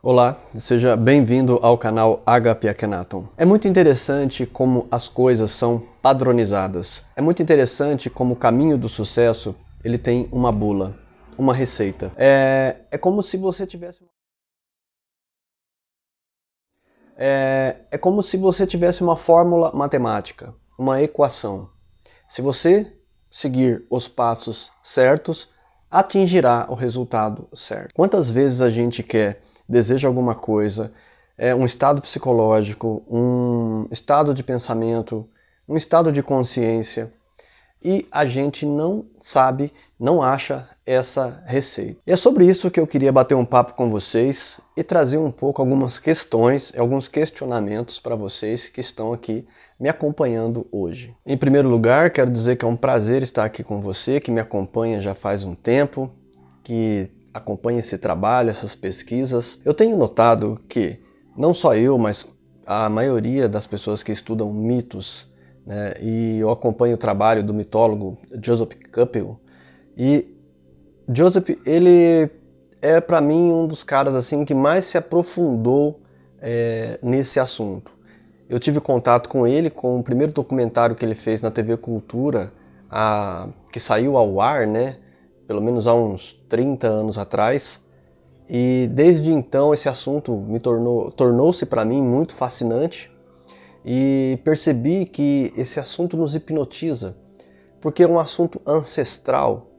Olá, seja bem-vindo ao canal HP Akhenaton. É muito interessante como as coisas são padronizadas. É muito interessante como o caminho do sucesso ele tem uma bula, uma receita. É como se você tivesse como se você tivesse uma fórmula matemática, uma equação. Se você seguir os passos certos, atingirá o resultado certo. Quantas vezes a gente deseja alguma coisa, um estado psicológico, um estado de pensamento, um estado de consciência, e a gente não sabe, não acha essa receita. E é sobre isso que eu queria bater um papo com vocês e trazer um pouco algumas questões, alguns questionamentos para vocês que estão aqui me acompanhando hoje. Em primeiro lugar, quero dizer que é um prazer estar aqui com você, que me acompanha já faz um tempo, que acompanha esse trabalho, essas pesquisas. Eu tenho notado que não só eu, mas a maioria das pessoas que estudam mitos, né, e eu acompanho o trabalho do mitólogo Joseph Campbell, e Joseph, ele é para mim um dos caras assim que mais se aprofundou nesse assunto. Eu tive contato com ele com o primeiro documentário que ele fez na TV Cultura, que saiu ao ar, né, pelo menos há uns 30 anos atrás. E desde então esse assunto tornou-se para mim muito fascinante e percebi que esse assunto nos hipnotiza, porque é um assunto ancestral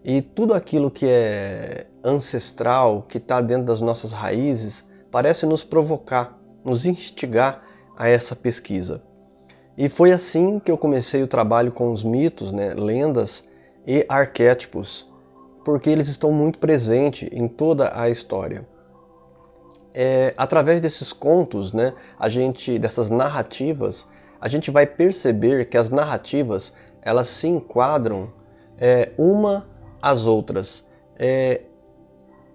e tudo aquilo que é ancestral, que está dentro das nossas raízes, parece nos provocar, nos instigar a essa pesquisa. E foi assim que eu comecei o trabalho com os mitos, né, lendas e arquétipos, porque eles estão muito presentes em toda a história. Através desses contos, né, dessas narrativas, a gente vai perceber que as narrativas elas se enquadram uma às outras.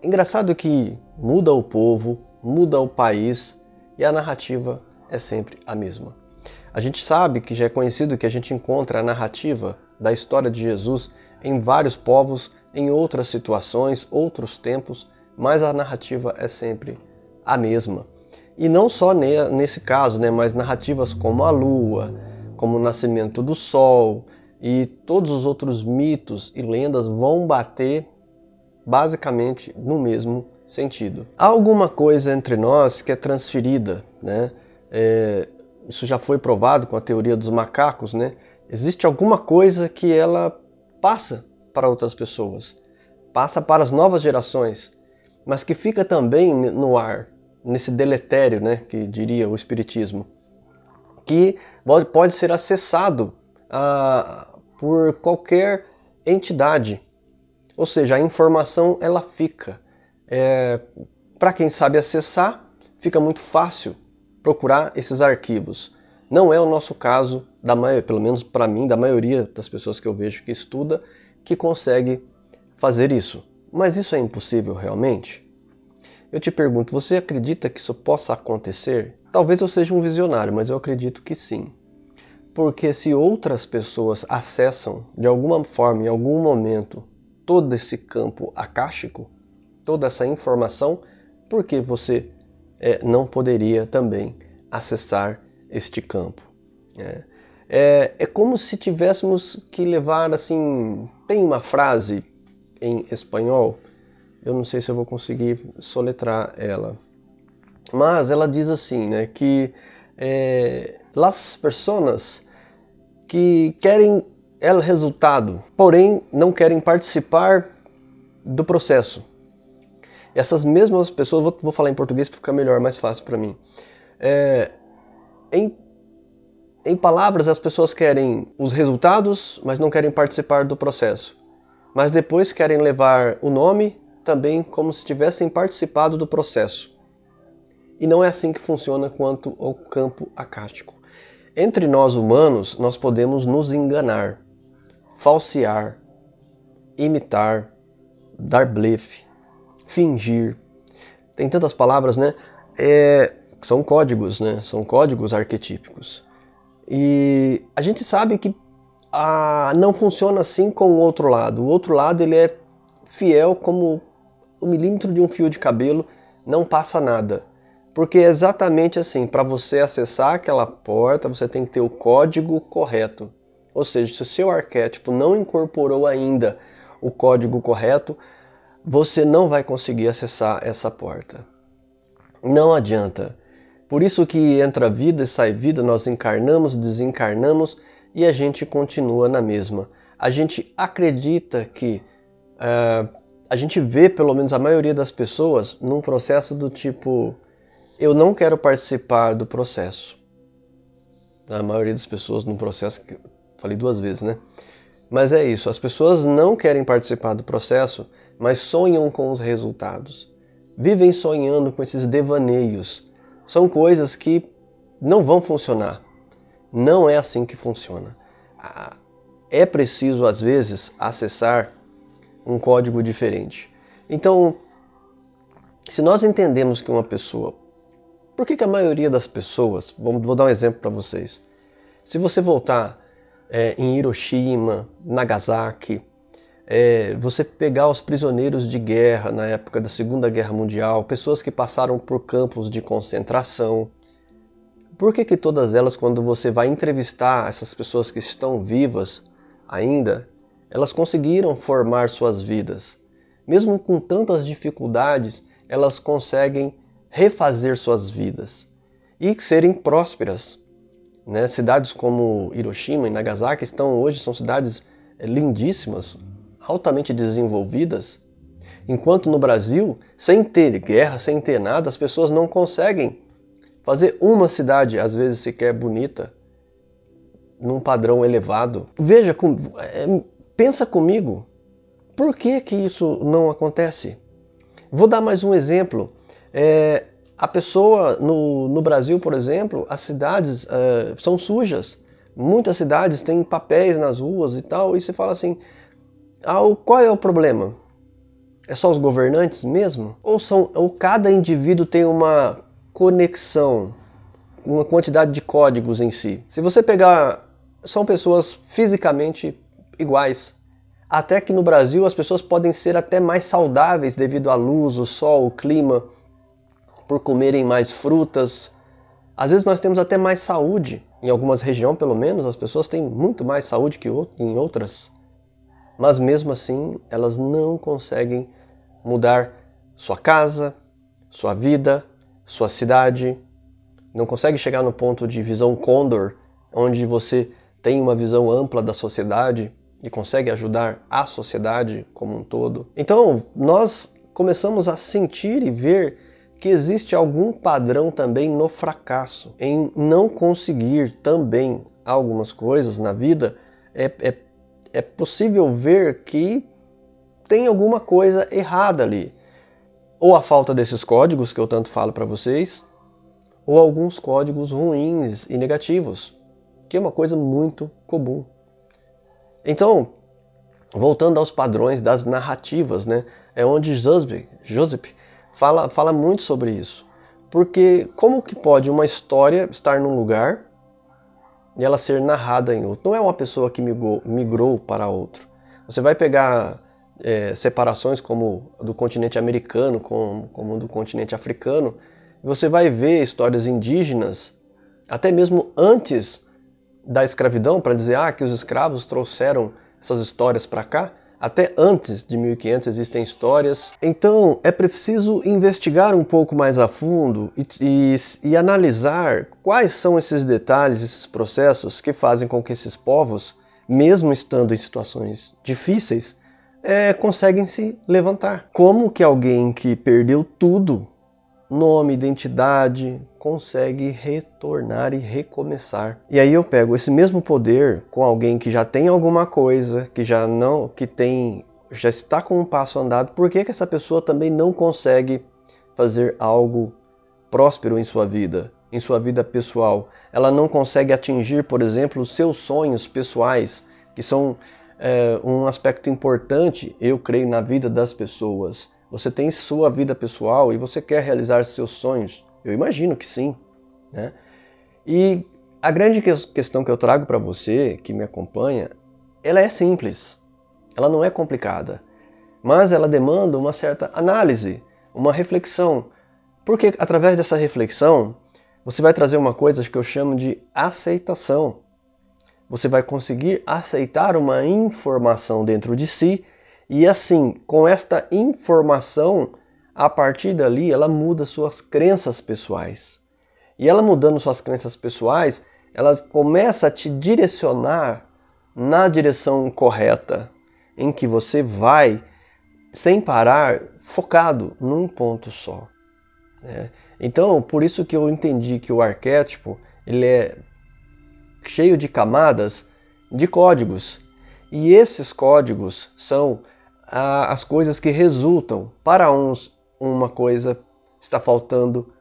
Engraçado que muda o povo, muda o país e a narrativa é sempre a mesma. A gente sabe que já é conhecido que a gente encontra a narrativa da história de Jesus em vários povos, em outras situações, outros tempos, mas a narrativa é sempre a mesma. E não só nesse caso, né, mas narrativas como a Lua, como o nascimento do Sol e todos os outros mitos e lendas vão bater basicamente no mesmo sentido. Há alguma coisa entre nós que é transferida, né? Isso já foi provado com a teoria dos macacos, né? Existe alguma coisa que ela passa para outras pessoas, passa para as novas gerações, mas que fica também no ar, nesse deletério, né, que diria o Espiritismo, que pode ser acessado por qualquer entidade. Ou seja, a informação ela fica. Para quem sabe acessar, fica muito fácil procurar esses arquivos. Não é o nosso caso, pelo menos para mim, da maioria das pessoas que eu vejo que estuda, que consegue fazer isso. Mas isso é impossível realmente? Eu te pergunto, você acredita que isso possa acontecer? Talvez eu seja um visionário, mas eu acredito que sim. Porque se outras pessoas acessam de alguma forma, em algum momento, todo esse campo acástico, toda essa informação, por que você não poderia também acessar este campo? É como se tivéssemos que levar assim... Tem uma frase em espanhol, eu não sei se eu vou conseguir soletrar ela, mas ela diz assim, né, que las personas que querem el resultado, porém não querem participar do processo. Essas mesmas pessoas, vou falar em português para ficar melhor, mais fácil para mim. Em palavras, as pessoas querem os resultados, mas não querem participar do processo. Mas depois querem levar o nome também como se tivessem participado do processo. E não é assim que funciona quanto ao campo acástico. Entre nós humanos, nós podemos nos enganar, falsear, imitar, dar blefe, fingir. Tem tantas palavras, né? Que são códigos, né? São códigos arquetípicos. E a gente sabe que não funciona assim com o outro lado. O outro lado ele é fiel como o milímetro de um fio de cabelo não passa nada. Porque é exatamente assim, para você acessar aquela porta, você tem que ter o código correto. Ou seja, se o seu arquétipo não incorporou ainda o código correto, você não vai conseguir acessar essa porta. Não adianta. Por isso que entra vida e sai vida, nós encarnamos, desencarnamos e a gente continua na mesma. A gente acredita que a gente vê, pelo menos a maioria das pessoas, num processo do tipo, eu não quero participar do processo. A maioria das pessoas num processo, que falei 2 vezes, né? Mas é isso, as pessoas não querem participar do processo, mas sonham com os resultados. Vivem sonhando com esses devaneios. São coisas que não vão funcionar. Não é assim que funciona. É preciso, às vezes, acessar um código diferente. Então, se nós entendemos que uma pessoa... Por que a maioria das pessoas... Vou dar um exemplo para vocês. Se você voltar em Hiroshima, Nagasaki, você pegar os prisioneiros de guerra na época da Segunda Guerra Mundial, pessoas que passaram por campos de concentração, por que todas elas, quando você vai entrevistar essas pessoas que estão vivas ainda, elas conseguiram formar suas vidas? Mesmo com tantas dificuldades, elas conseguem refazer suas vidas e serem prósperas. Né? Cidades como Hiroshima e Nagasaki são cidades lindíssimas, altamente desenvolvidas, enquanto no Brasil, sem ter guerra, sem ter nada, as pessoas não conseguem fazer uma cidade, às vezes sequer bonita, num padrão elevado. Veja, pensa comigo, por que isso não acontece? Vou dar mais um exemplo. A pessoa, no Brasil, por exemplo, as cidades são sujas. Muitas cidades têm papéis nas ruas e tal, e você fala assim, qual é o problema? É só os governantes mesmo? Ou cada indivíduo tem uma conexão, uma quantidade de códigos em si? Se você pegar, são pessoas fisicamente iguais. Até que no Brasil as pessoas podem ser até mais saudáveis devido à luz, o sol, o clima, por comerem mais frutas. Às vezes nós temos até mais saúde. Em algumas regiões, pelo menos, as pessoas têm muito mais saúde que em outras. Mas mesmo assim, elas não conseguem mudar sua casa, sua vida, sua cidade. Não conseguem chegar no ponto de visão Condor, onde você tem uma visão ampla da sociedade e consegue ajudar a sociedade como um todo. Então, nós começamos a sentir e ver que existe algum padrão também no fracasso, em não conseguir também algumas coisas na vida. É possível ver que tem alguma coisa errada ali. Ou a falta desses códigos que eu tanto falo para vocês, ou alguns códigos ruins e negativos, que é uma coisa muito comum. Então, voltando aos padrões das narrativas, né, é onde Joseph fala muito sobre isso. Porque como que pode uma história estar num lugar e ela ser narrada em outro? Não é uma pessoa que migrou para outro. Você vai pegar separações como do continente americano, como do continente africano, e você vai ver histórias indígenas, até mesmo antes da escravidão, para dizer que os escravos trouxeram essas histórias para cá. Até antes de 1500 existem histórias. Então é preciso investigar um pouco mais a fundo e analisar quais são esses detalhes, esses processos que fazem com que esses povos, mesmo estando em situações difíceis, conseguem se levantar. Como que alguém que perdeu tudo, nome, identidade, consegue retornar e recomeçar? E aí eu pego esse mesmo poder com alguém que já tem alguma coisa, que já está com um passo andado. Por que essa pessoa também não consegue fazer algo próspero em sua vida pessoal? Ela não consegue atingir, por exemplo, os seus sonhos pessoais, que são um aspecto importante, eu creio, na vida das pessoas. Você tem sua vida pessoal e você quer realizar seus sonhos? Eu imagino que sim, né? E a grande questão que eu trago para você, que me acompanha, ela é simples. Ela não é complicada. Mas ela demanda uma certa análise, uma reflexão. Porque através dessa reflexão, você vai trazer uma coisa que eu chamo de aceitação. Você vai conseguir aceitar uma informação dentro de si e assim, com esta informação, a partir dali, ela muda suas crenças pessoais. E ela mudando suas crenças pessoais, ela começa a te direcionar na direção correta, em que você vai, sem parar, focado num ponto só. Então, por isso que eu entendi que o arquétipo ele é cheio de camadas de códigos. E esses códigos são as coisas que resultam. Para uns, uma coisa está faltando,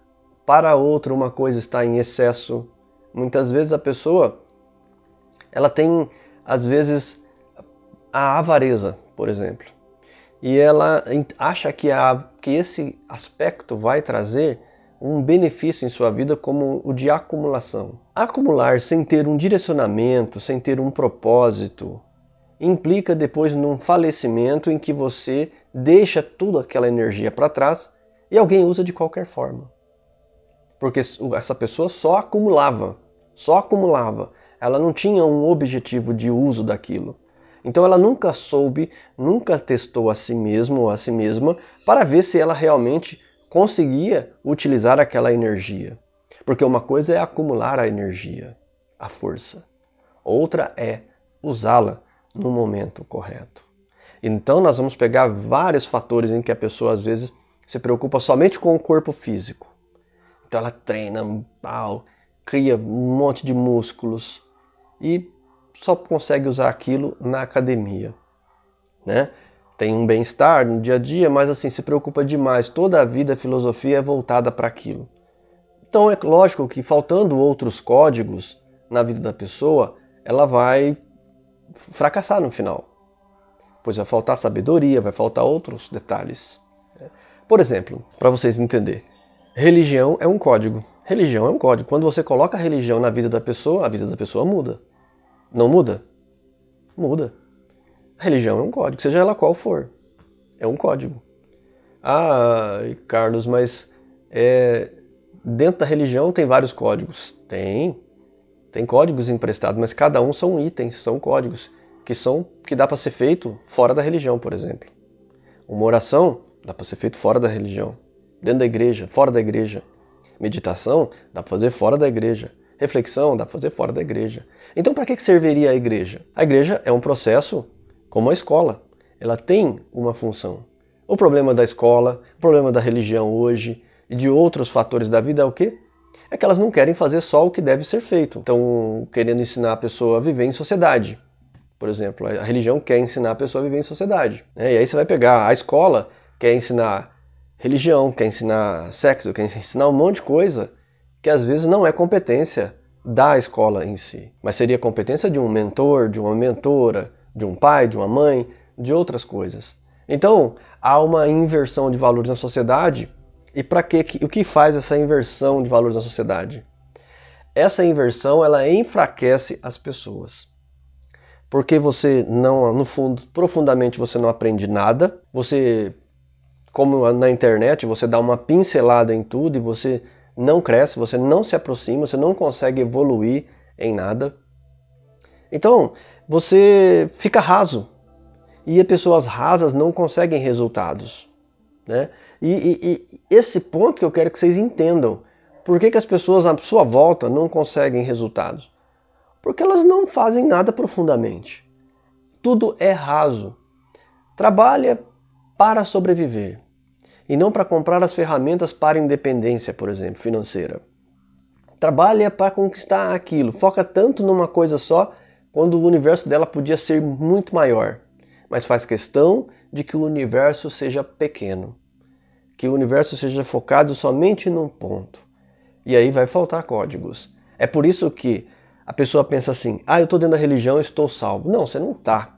para outro, uma coisa está em excesso. Muitas vezes a pessoa ela tem, às vezes, a avareza, por exemplo. E ela acha que esse aspecto vai trazer um benefício em sua vida como o de acumulação. Acumular sem ter um direcionamento, sem ter um propósito, implica depois num falecimento em que você deixa toda aquela energia para trás e alguém usa de qualquer forma. Porque essa pessoa só acumulava. Ela não tinha um objetivo de uso daquilo. Então ela nunca soube, nunca testou a si mesmo ou a si mesma para ver se ela realmente conseguia utilizar aquela energia. Porque uma coisa é acumular a energia, a força. Outra é usá-la no momento correto. Então nós vamos pegar vários fatores em que a pessoa às vezes se preocupa somente com o corpo físico. Então ela treina, cria um monte de músculos e só consegue usar aquilo na academia, né? Tem um bem-estar no dia a dia, mas assim, se preocupa demais. Toda a vida a filosofia é voltada para aquilo. Então é lógico que faltando outros códigos na vida da pessoa, ela vai fracassar no final. Pois vai faltar sabedoria, vai faltar outros detalhes. Por exemplo, para vocês entenderem, religião é um código. Religião é um código. Quando você coloca a religião na vida da pessoa, a vida da pessoa muda. Não muda? Muda. A religião é um código, seja ela qual for. É um código. Ah, Carlos, mas dentro da religião tem vários códigos. Tem códigos emprestados, mas cada um são itens, são códigos que dá para ser feito fora da religião, por exemplo. Uma oração dá para ser feito fora da religião. Dentro da igreja, fora da igreja. Meditação dá para fazer fora da igreja. Reflexão dá para fazer fora da igreja. Então para que serviria a igreja? A igreja é um processo como a escola. Ela tem uma função. O problema da escola, o problema da religião hoje e de outros fatores da vida é o quê? É que elas não querem fazer só o que deve ser feito. Estão querendo ensinar a pessoa a viver em sociedade. Por exemplo, a religião quer ensinar a pessoa a viver em sociedade. E aí você vai pegar a escola, quer ensinar religião, quer ensinar sexo, quer ensinar um monte de coisa que às vezes não é competência da escola em si, mas seria competência de um mentor, de uma mentora, de um pai, de uma mãe, de outras coisas. Então, há uma inversão de valores na sociedade. E o que faz essa inversão de valores na sociedade? Essa inversão, ela enfraquece as pessoas. Porque você não, no fundo, profundamente você não aprende nada. Você, como na internet, você dá uma pincelada em tudo e você não cresce, você não se aproxima, você não consegue evoluir em nada. Então, você fica raso. E as pessoas rasas não conseguem resultados, né? E esse ponto que eu quero que vocês entendam. Por que as pessoas à sua volta não conseguem resultados? Porque elas não fazem nada profundamente. Tudo é raso. Trabalha para sobreviver. E não para comprar as ferramentas para a independência, por exemplo, financeira. Trabalha para conquistar aquilo. Foca tanto numa coisa só, quando o universo dela podia ser muito maior. Mas faz questão de que o universo seja pequeno. Que o universo seja focado somente num ponto. E aí vai faltar códigos. É por isso que a pessoa pensa assim, eu estou dentro da religião, eu estou salvo. Não, você não está.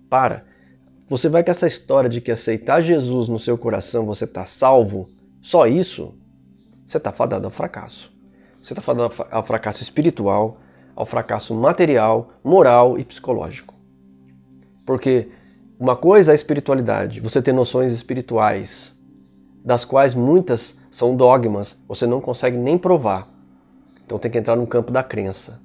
Para. Você vai com essa história de que aceitar Jesus no seu coração, você está salvo, só isso, você está fadado ao fracasso. Você está fadado ao fracasso espiritual, ao fracasso material, moral e psicológico. Porque uma coisa é a espiritualidade, você ter noções espirituais, das quais muitas são dogmas, você não consegue nem provar. Então tem que entrar no campo da crença.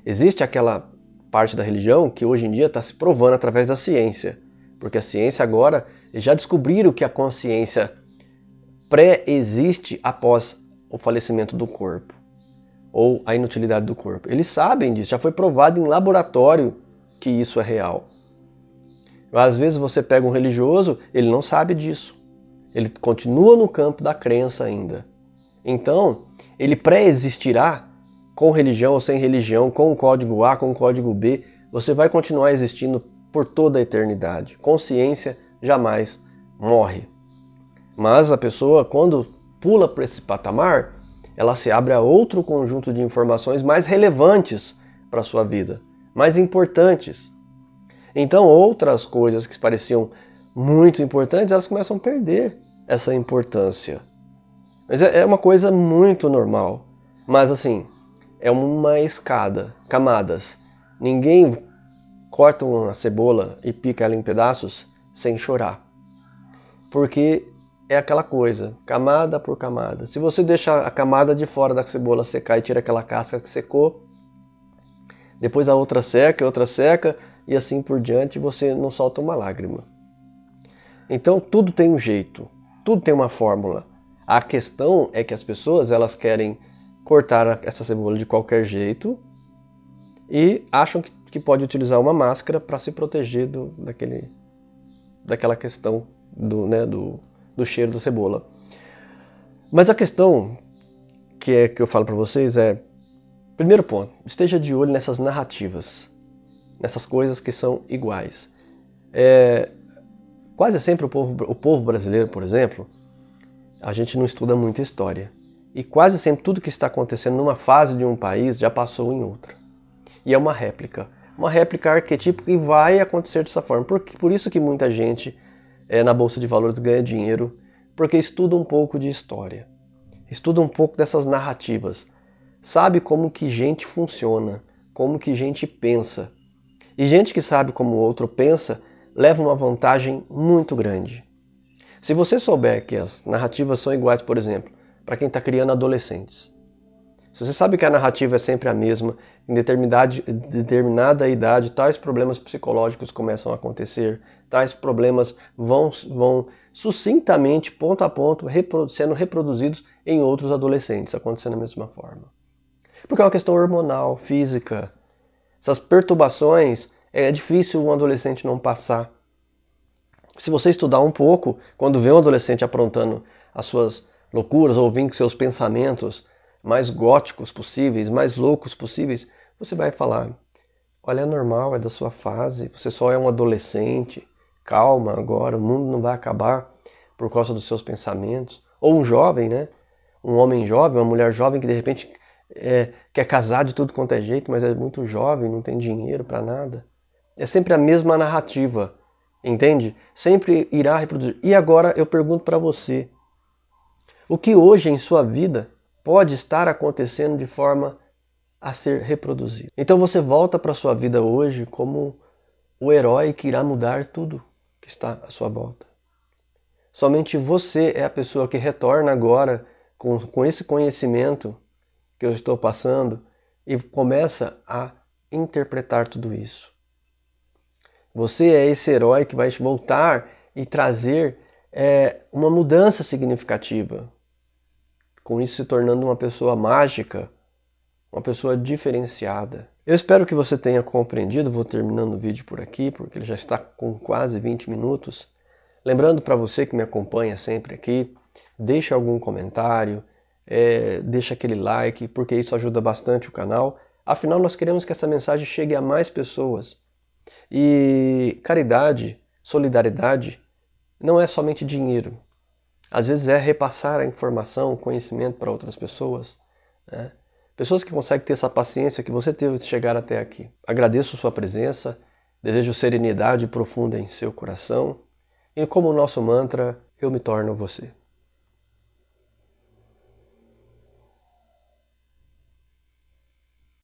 Existe aquela parte da religião que hoje em dia está se provando através da ciência, porque a ciência agora já descobriram que a consciência pré-existe após o falecimento do corpo, ou a inutilidade do corpo. Eles sabem disso, já foi provado em laboratório que isso é real. Às vezes você pega um religioso, ele não sabe disso. Ele continua no campo da crença ainda. Então, ele pré-existirá com religião ou sem religião, com o código A, com o código B. Você vai continuar existindo por toda a eternidade. Consciência jamais morre. Mas a pessoa, quando pula para esse patamar, ela se abre a outro conjunto de informações mais relevantes para a sua vida, mais importantes. Então, outras coisas que pareciam muito importantes, elas começam a perder essa importância. Mas é uma coisa muito normal. Mas assim, é uma escada, camadas. Ninguém corta uma cebola e pica ela em pedaços sem chorar. Porque é aquela coisa, camada por camada. Se você deixar a camada de fora da cebola secar e tira aquela casca que secou, depois a outra seca, e assim por diante, você não solta uma lágrima. Então tudo tem um jeito, tudo tem uma fórmula. A questão é que as pessoas elas querem cortar essa cebola de qualquer jeito e acham que pode utilizar uma máscara para se proteger daquela questão do cheiro da cebola. Mas a questão que eu falo para vocês é, primeiro ponto, esteja de olho nessas narrativas, nessas coisas que são iguais. Quase sempre o povo brasileiro, por exemplo, a gente não estuda muita história. E quase sempre tudo que está acontecendo numa fase de um país já passou em outra. E é uma réplica arquetípica e vai acontecer dessa forma. Por isso que muita gente na Bolsa de Valores ganha dinheiro, porque estuda um pouco de história. Estuda um pouco dessas narrativas. Sabe como que gente funciona, como que gente pensa. E gente que sabe como o outro pensa, leva uma vantagem muito grande. Se você souber que as narrativas são iguais, por exemplo, para quem está criando adolescentes. Se você sabe que a narrativa é sempre a mesma, em determinada idade, tais problemas psicológicos começam a acontecer, tais problemas vão sucintamente, ponto a ponto, sendo reproduzidos em outros adolescentes, acontecendo da mesma forma. Porque é uma questão hormonal, física. Essas perturbações, é difícil um adolescente não passar. Se você estudar um pouco, quando vê um adolescente aprontando as suas loucuras, ouvindo seus pensamentos mais góticos possíveis, mais loucos possíveis, você vai falar, olha, é normal, é da sua fase, você só é um adolescente, calma agora, o mundo não vai acabar por causa dos seus pensamentos. Ou um jovem, né? Um homem jovem, uma mulher jovem que de repente quer casar de tudo quanto é jeito, mas é muito jovem, não tem dinheiro para nada. É sempre a mesma narrativa, entende? Sempre irá reproduzir. E agora eu pergunto para você, o que hoje em sua vida pode estar acontecendo de forma a ser reproduzido? Então você volta para a sua vida hoje como o herói que irá mudar tudo que está à sua volta. Somente você é a pessoa que retorna agora com esse conhecimento que eu estou passando e começa a interpretar tudo isso. Você é esse herói que vai voltar e trazer uma mudança significativa. Com isso se tornando uma pessoa mágica, uma pessoa diferenciada. Eu espero que você tenha compreendido, vou terminando o vídeo por aqui, porque ele já está com quase 20 minutos. Lembrando para você que me acompanha sempre aqui, deixa algum comentário, deixa aquele like, porque isso ajuda bastante o canal. Afinal, nós queremos que essa mensagem chegue a mais pessoas. E caridade, solidariedade, não é somente dinheiro. Às vezes é repassar a informação, o conhecimento para outras pessoas. Né? Pessoas que conseguem ter essa paciência que você teve de chegar até aqui. Agradeço sua presença, desejo serenidade profunda em seu coração. E como o nosso mantra, eu me torno você.